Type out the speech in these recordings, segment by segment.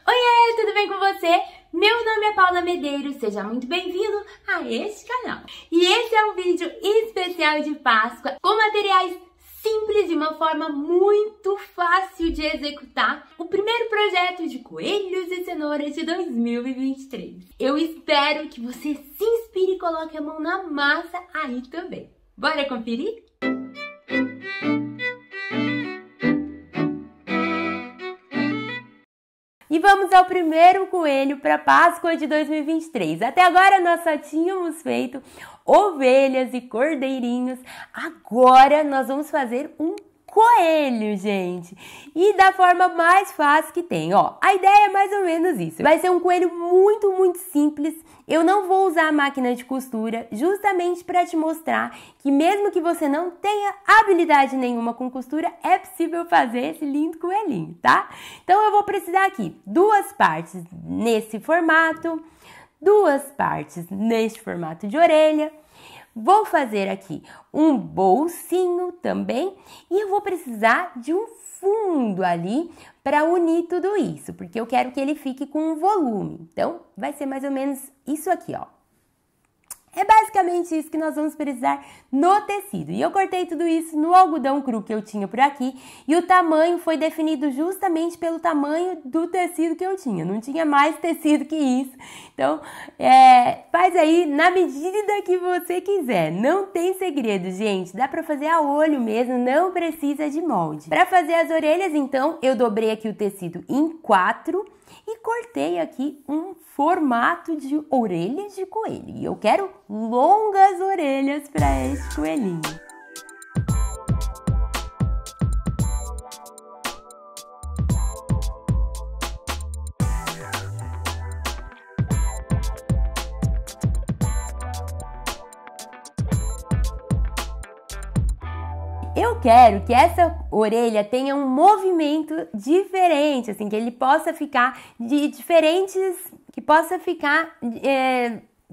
Oiê, tudo bem com você? Meu nome é Paula Medeiros, seja muito bem-vindo a este canal. E esse é um vídeo especial de Páscoa com materiais simples de uma forma muito fácil de executar. O primeiro projeto de coelhos e cenouras de 2023. Eu espero que você se inspire e coloque a mão na massa aí também. Bora conferir? E vamos ao primeiro coelho para Páscoa de 2023. Até agora nós só tínhamos feito ovelhas e cordeirinhos. Agora nós vamos fazer um coelho, gente. E da forma mais fácil que tem, ó. A ideia é mais ou menos isso. Vai ser um coelho muito simples. Eu não vou usar a máquina de costura justamente para te mostrar que mesmo que você não tenha habilidade nenhuma com costura, é possível fazer esse lindo coelhinho, tá? Então eu vou precisar aqui 2 partes nesse formato, 2 partes neste formato de orelha. Vou fazer aqui um bolsinho também e eu vou precisar de um fundo ali para unir tudo isso, porque eu quero que ele fique com um volume. Então, vai ser mais ou menos isso aqui, ó. É basicamente isso que nós vamos precisar no tecido. E eu cortei tudo isso no algodão cru que eu tinha por aqui. E o tamanho foi definido justamente pelo tamanho do tecido que eu tinha. Não tinha mais tecido que isso. Então, faz aí na medida que você quiser. Não tem segredo, gente. Dá pra fazer a olho mesmo, não precisa de molde. Pra fazer as orelhas, então, eu dobrei aqui o tecido em 4 e cortei aqui um formato de orelha de coelho. E eu quero longas orelhas para este coelhinho. Eu quero que essa orelha tenha um movimento diferente, assim, que ele possa ficar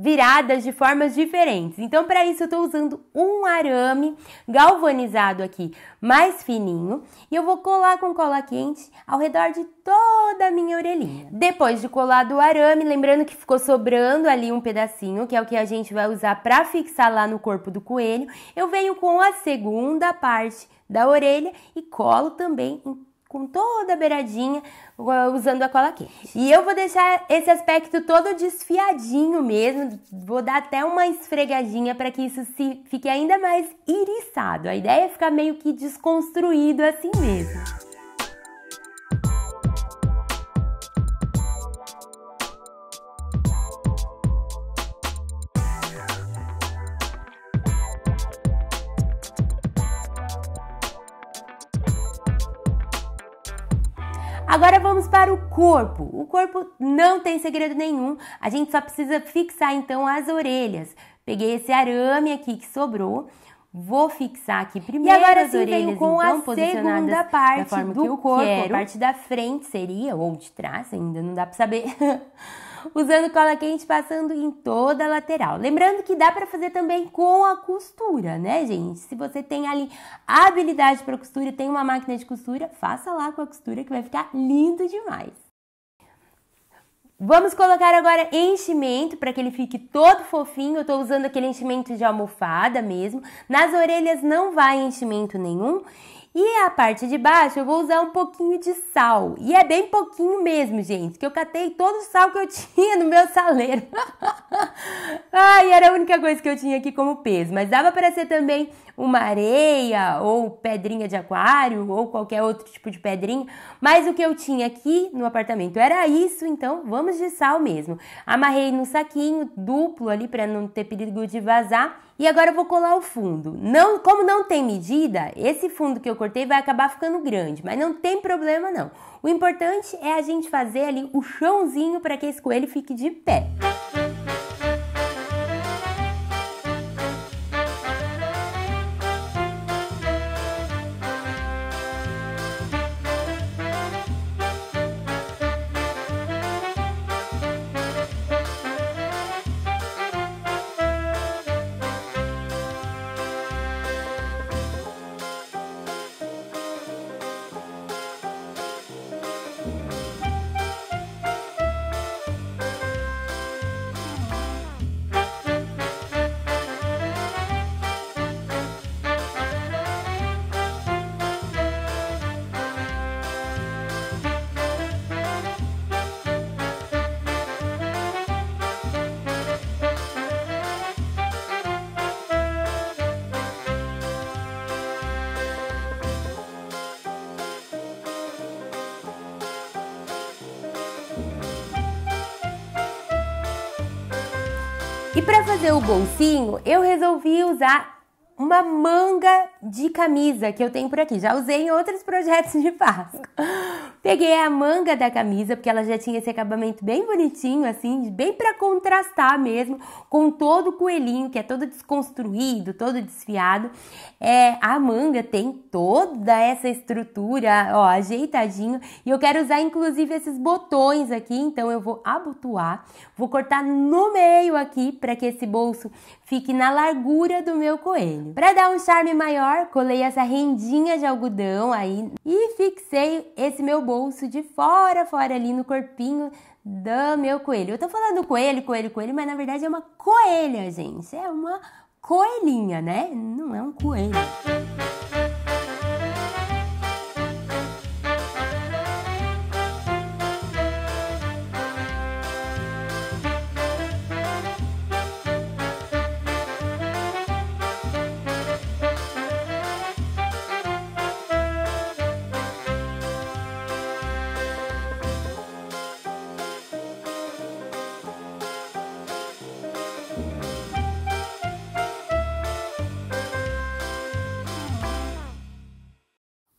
viradas de formas diferentes. Então, para isso, eu estou usando um arame galvanizado aqui, mais fininho, e eu vou colar com cola quente ao redor de toda a minha orelhinha. Depois de colar o arame, lembrando que ficou sobrando ali um pedacinho, que é o que a gente vai usar para fixar lá no corpo do coelho, eu venho com a segunda parte da orelha e colo também com toda a beiradinha, usando a cola quente. E eu vou deixar esse aspecto todo desfiadinho mesmo, vou dar até uma esfregadinha para que isso fique ainda mais iriçado. A ideia é ficar meio que desconstruído assim mesmo. Agora vamos para o corpo. O corpo não tem segredo nenhum, a gente só precisa fixar então as orelhas. Peguei esse arame aqui que sobrou, vou fixar aqui primeiro e agora as orelhas com então, a segunda parte da forma do corpo, a parte da frente seria, ou de trás, ainda não dá para saber. Usando cola quente, passando em toda a lateral. Lembrando que dá para fazer também com a costura, né, gente? Se você tem ali habilidade para costura, tem uma máquina de costura, faça lá com a costura que vai ficar lindo demais. Vamos colocar agora enchimento para que ele fique todo fofinho. Eu tô usando aquele enchimento de almofada mesmo. Nas orelhas não vai enchimento nenhum. E a parte de baixo eu vou usar um pouquinho de sal. E é bem pouquinho mesmo, gente, que eu catei todo o sal que eu tinha no meu saleiro. Ai, era a única coisa que eu tinha aqui como peso. Mas dava para ser também uma areia ou pedrinha de aquário ou qualquer outro tipo de pedrinha. Mas o que eu tinha aqui no apartamento era isso, então vamos de sal mesmo. Amarrei no saquinho duplo ali para não ter perigo de vazar. E agora eu vou colar o fundo. Como não tem medida, esse fundo que eu cortei vai acabar ficando grande, mas não tem problema não. O importante é a gente fazer ali o chãozinho para que esse coelho fique de pé. E para fazer o bolsinho, eu resolvi usar uma manga de camisa que eu tenho por aqui. Já usei em outros projetos de Páscoa. Peguei a manga da camisa, porque ela já tinha esse acabamento bem bonitinho, assim, bem para contrastar mesmo com todo o coelhinho, que é todo desconstruído, todo desfiado. A manga tem toda essa estrutura, ó, ajeitadinho. E eu quero usar, inclusive, esses botões aqui, então eu vou abotoar. Vou cortar no meio aqui, para que esse bolso fique na largura do meu coelho. Para dar um charme maior, colei essa rendinha de algodão aí e fixei esse meu bolso de fora ali no corpinho do meu coelho. Eu tô falando coelho, mas na verdade é uma coelha, gente. É uma coelhinha, né? Não é um coelho.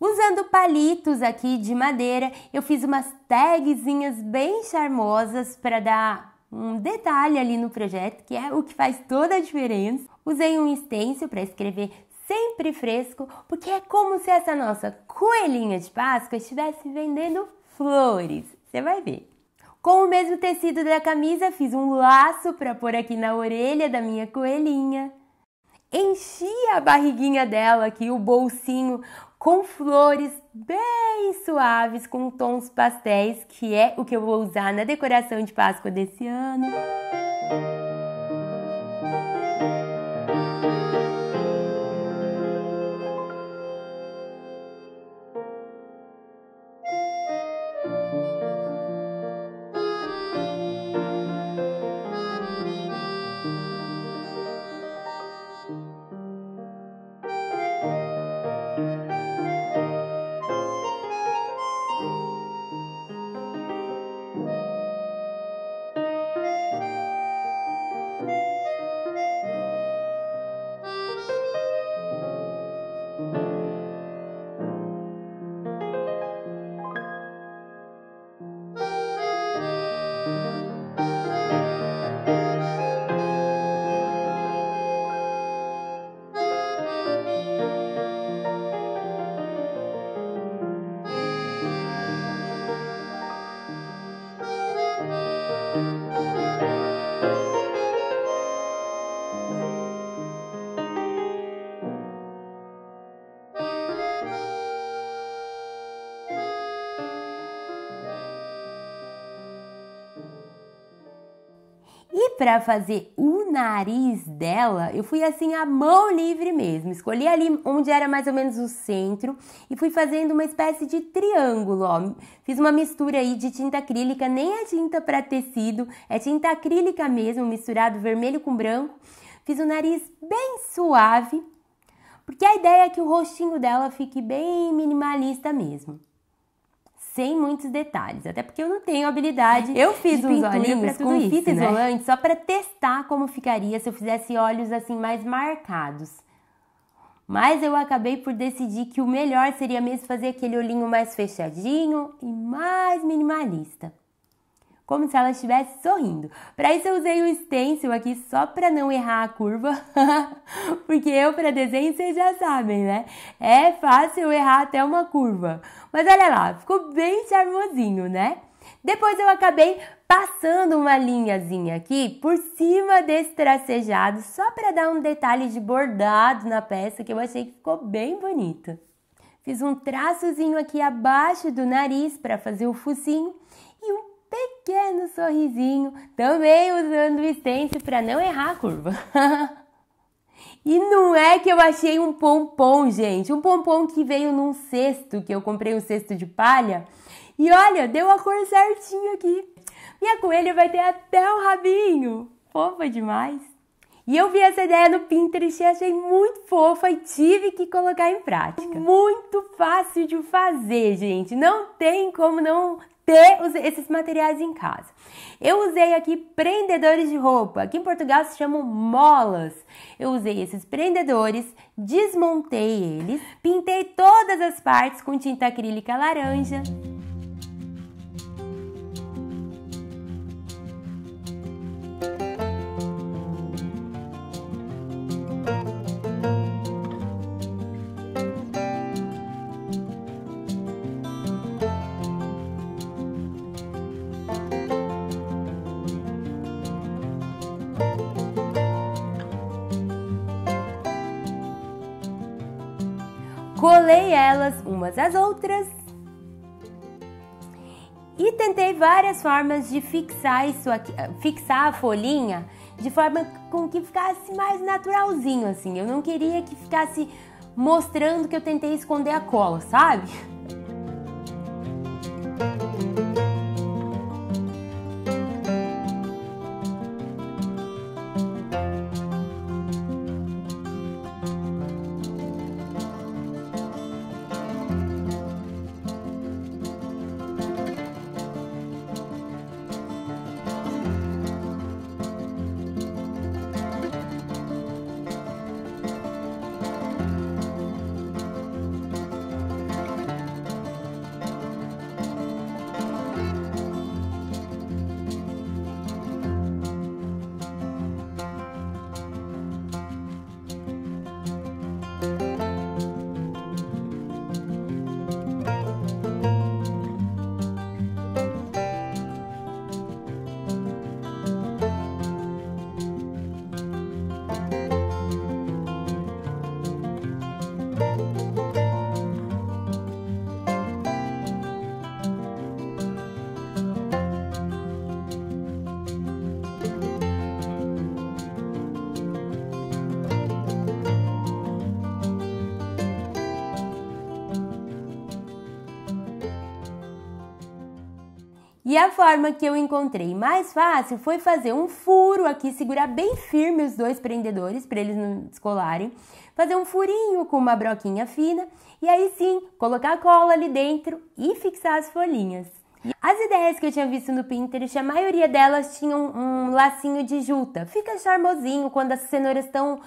Usando palitos aqui de madeira, eu fiz umas tagzinhas bem charmosas para dar um detalhe ali no projeto, que é o que faz toda a diferença. Usei um stencil para escrever sempre fresco, porque é como se essa nossa coelhinha de Páscoa estivesse vendendo flores. Você vai ver. Com o mesmo tecido da camisa, fiz um laço para pôr aqui na orelha da minha coelhinha. Enchi a barriguinha dela aqui, o bolsinho, com flores bem suaves, com tons pastéis, que é o que eu vou usar na decoração de Páscoa desse ano. E para fazer o nariz dela, eu fui assim a mão livre mesmo. Escolhi ali onde era mais ou menos o centro e fui fazendo uma espécie de triângulo, ó. Fiz uma mistura aí de tinta acrílica, nem é tinta para tecido, é tinta acrílica mesmo, misturado vermelho com branco. Fiz o nariz bem suave, porque a ideia é que o rostinho dela fique bem minimalista mesmo. Sem muitos detalhes, até porque eu não tenho habilidade. Eu fiz uns olhinhos com fita isolante só para testar como ficaria se eu fizesse olhos assim mais marcados. Mas eu acabei por decidir que o melhor seria mesmo fazer aquele olhinho mais fechadinho e mais minimalista. Como se ela estivesse sorrindo. Para isso eu usei o stencil aqui só para não errar a curva, porque eu para desenho vocês já sabem, né? É fácil errar até uma curva. Mas olha lá, ficou bem charmosinho, né? Depois eu acabei passando uma linhazinha aqui por cima desse tracejado, só para dar um detalhe de bordado na peça, que eu achei que ficou bem bonito. Fiz um traçozinho aqui abaixo do nariz para fazer o focinho e um pequeno sorrisinho, também usando o stencil para não errar a curva. E não é que eu achei um pompom, gente, um pompom que veio num cesto, que eu comprei um cesto de palha, e olha, deu a cor certinho aqui. Minha coelha vai ter até o rabinho, fofa demais. E eu vi essa ideia no Pinterest e achei muito fofa e tive que colocar em prática. Muito fácil de fazer, gente. Não tem como não ter esses materiais em casa. Eu usei aqui prendedores de roupa, aqui em Portugal se chamam molas. Eu usei esses prendedores, desmontei eles, pintei todas as partes com tinta acrílica laranja. Colei elas umas às outras e tentei várias formas de fixar isso aqui, fixar a folhinha de forma com que ficasse mais naturalzinho assim. Eu não queria que ficasse mostrando que eu tentei esconder a cola, sabe? E a forma que eu encontrei mais fácil foi fazer um furo aqui, segurar bem firme os dois prendedores para eles não descolarem, fazer um furinho com uma broquinha fina e aí sim colocar a cola ali dentro e fixar as folhinhas. As ideias que eu tinha visto no Pinterest, a maioria delas tinham um lacinho de juta. Fica charmosinho quando as cenouras estão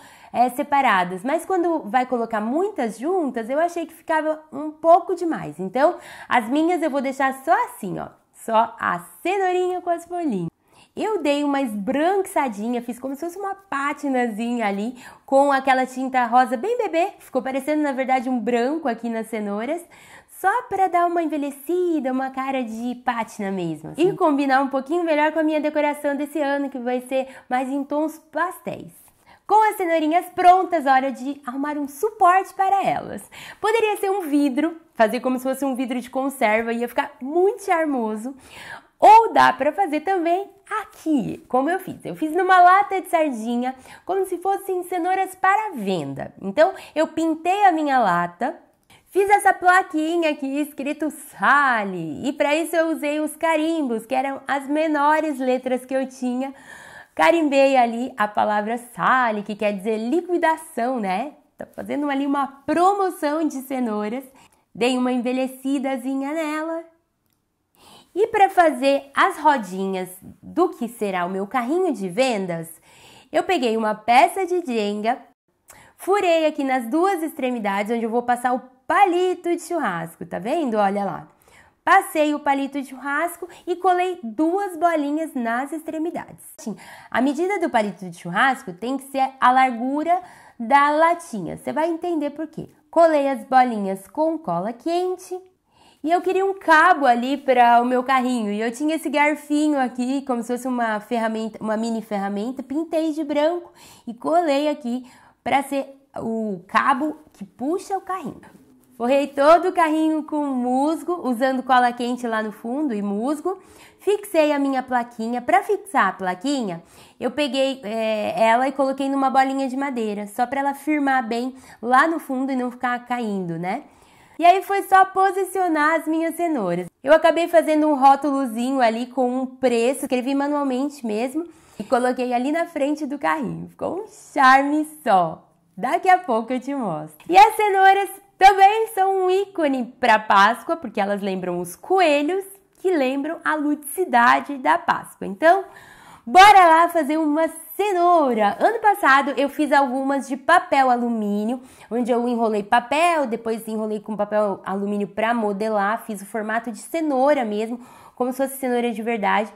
separadas, mas quando vai colocar muitas juntas, eu achei que ficava um pouco demais. Então, as minhas eu vou deixar só assim, ó. Só a cenourinha com as folhinhas. Eu dei uma esbranquiçadinha, fiz como se fosse uma patinazinha ali, com aquela tinta rosa bem bebê. Ficou parecendo, na verdade, um branco aqui nas cenouras. Só para dar uma envelhecida, uma cara de pátina mesmo. Assim. E combinar um pouquinho melhor com a minha decoração desse ano, que vai ser mais em tons pastéis. Com as cenourinhas prontas, hora de arrumar um suporte para elas. Poderia ser um vidro, fazer como se fosse um vidro de conserva, ia ficar muito charmoso. Ou dá para fazer também aqui, como eu fiz. Eu fiz numa lata de sardinha, como se fossem cenouras para venda. Então, eu pintei a minha lata, fiz essa plaquinha aqui escrito Sally. E para isso eu usei os carimbos, que eram as menores letras que eu tinha. Carimbei ali a palavra Sally, que quer dizer liquidação, né? Tá fazendo ali uma promoção de cenouras. Dei uma envelhecidazinha nela. E para fazer as rodinhas do que será o meu carrinho de vendas, eu peguei uma peça de Jenga, furei aqui nas duas extremidades, onde eu vou passar o palito de churrasco, tá vendo? Olha lá. Passei o palito de churrasco e colei duas bolinhas nas extremidades. A medida do palito de churrasco tem que ser a largura da latinha. Você vai entender por quê. Colei as bolinhas com cola quente e eu queria um cabo ali para o meu carrinho. E eu tinha esse garfinho aqui, como se fosse uma ferramenta, uma mini ferramenta. Pintei de branco e colei aqui para ser o cabo que puxa o carrinho. Forrei todo o carrinho com musgo, usando cola quente lá no fundo e musgo. Fixei a minha plaquinha. Para fixar a plaquinha, eu peguei ela e coloquei numa bolinha de madeira, só para ela firmar bem lá no fundo e não ficar caindo, né? E aí foi só posicionar as minhas cenouras. Eu acabei fazendo um rótulozinho ali com um preço, escrevi manualmente mesmo, e coloquei ali na frente do carrinho. Ficou um charme só. Daqui a pouco eu te mostro. E as cenouras também são um ícone para Páscoa, porque elas lembram os coelhos, que lembram a ludicidade da Páscoa. Então, bora lá fazer uma cenoura. Ano passado eu fiz algumas de papel alumínio, onde eu enrolei papel, depois enrolei com papel alumínio para modelar, fiz o formato de cenoura mesmo, como se fosse cenoura de verdade.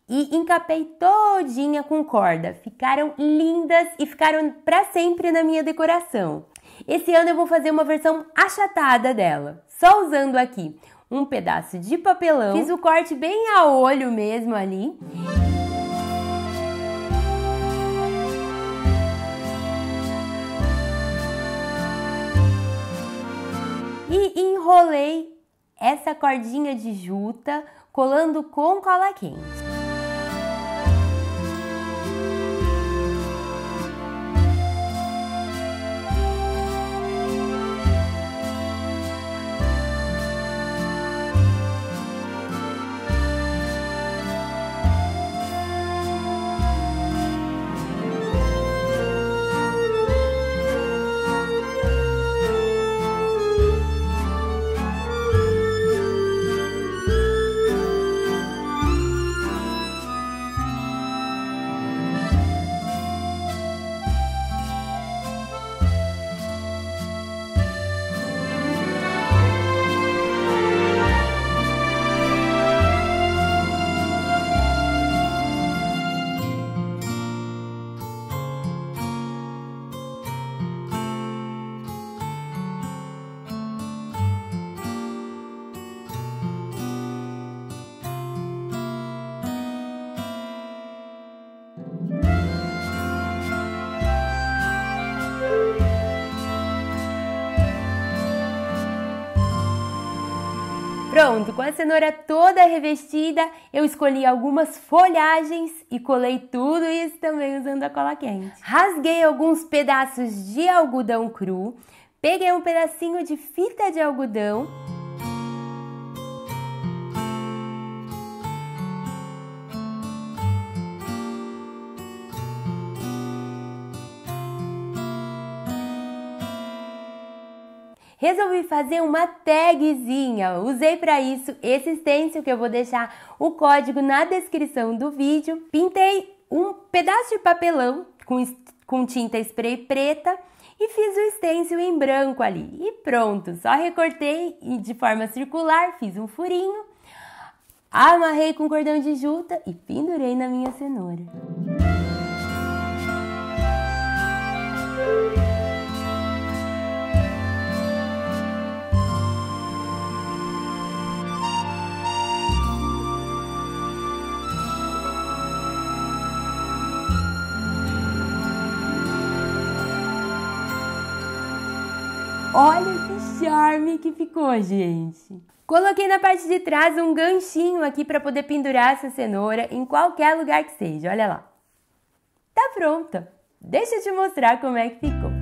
E encapei todinha com corda. Ficaram lindas e ficaram para sempre na minha decoração. Esse ano eu vou fazer uma versão achatada dela, só usando aqui um pedaço de papelão. Fiz o corte bem a olho mesmo ali. E enrolei essa cordinha de juta colando com cola quente. Pronto, com a cenoura toda revestida, eu escolhi algumas folhagens e colei tudo isso também usando a cola quente. Rasguei alguns pedaços de algodão cru, peguei um pedacinho de fita de algodão resolvi fazer uma tagzinha. Usei para isso esse stencil que eu vou deixar o código na descrição do vídeo. Pintei um pedaço de papelão com tinta spray preta e fiz o stencil em branco ali. E pronto, só recortei de forma circular, fiz um furinho, amarrei com cordão de juta e pendurei na minha cenoura. Olha que charme que ficou, gente! Coloquei na parte de trás um ganchinho aqui para poder pendurar essa cenoura em qualquer lugar que seja, olha lá. Tá pronta! Deixa eu te mostrar como é que ficou.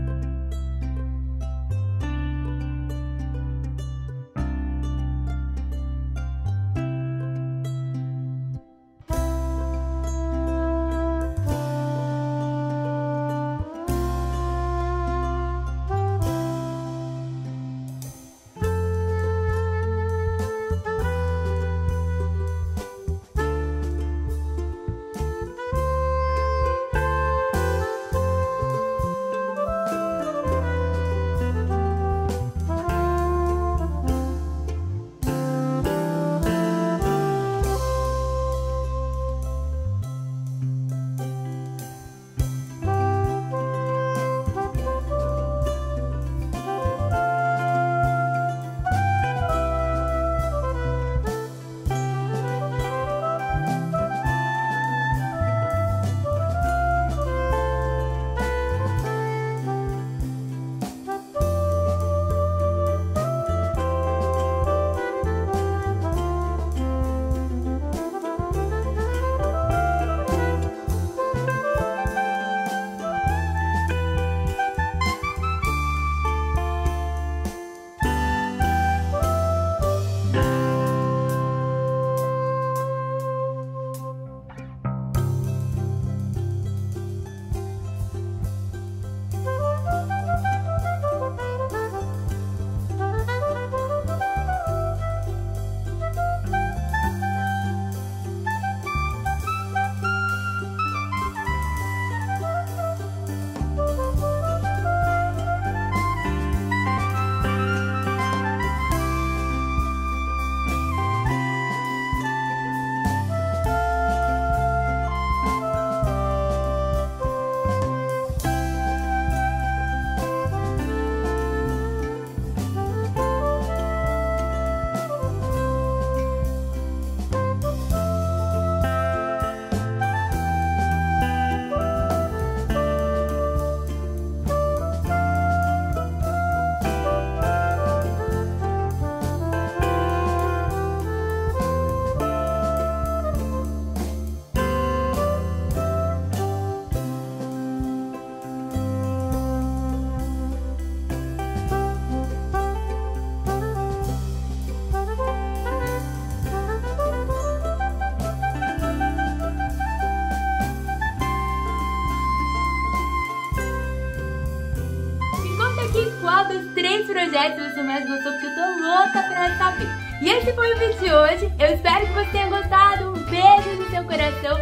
projeto você mais gostou, porque eu tô louca pra saber. E esse foi o vídeo de hoje, eu espero que você tenha gostado, um beijo no seu coração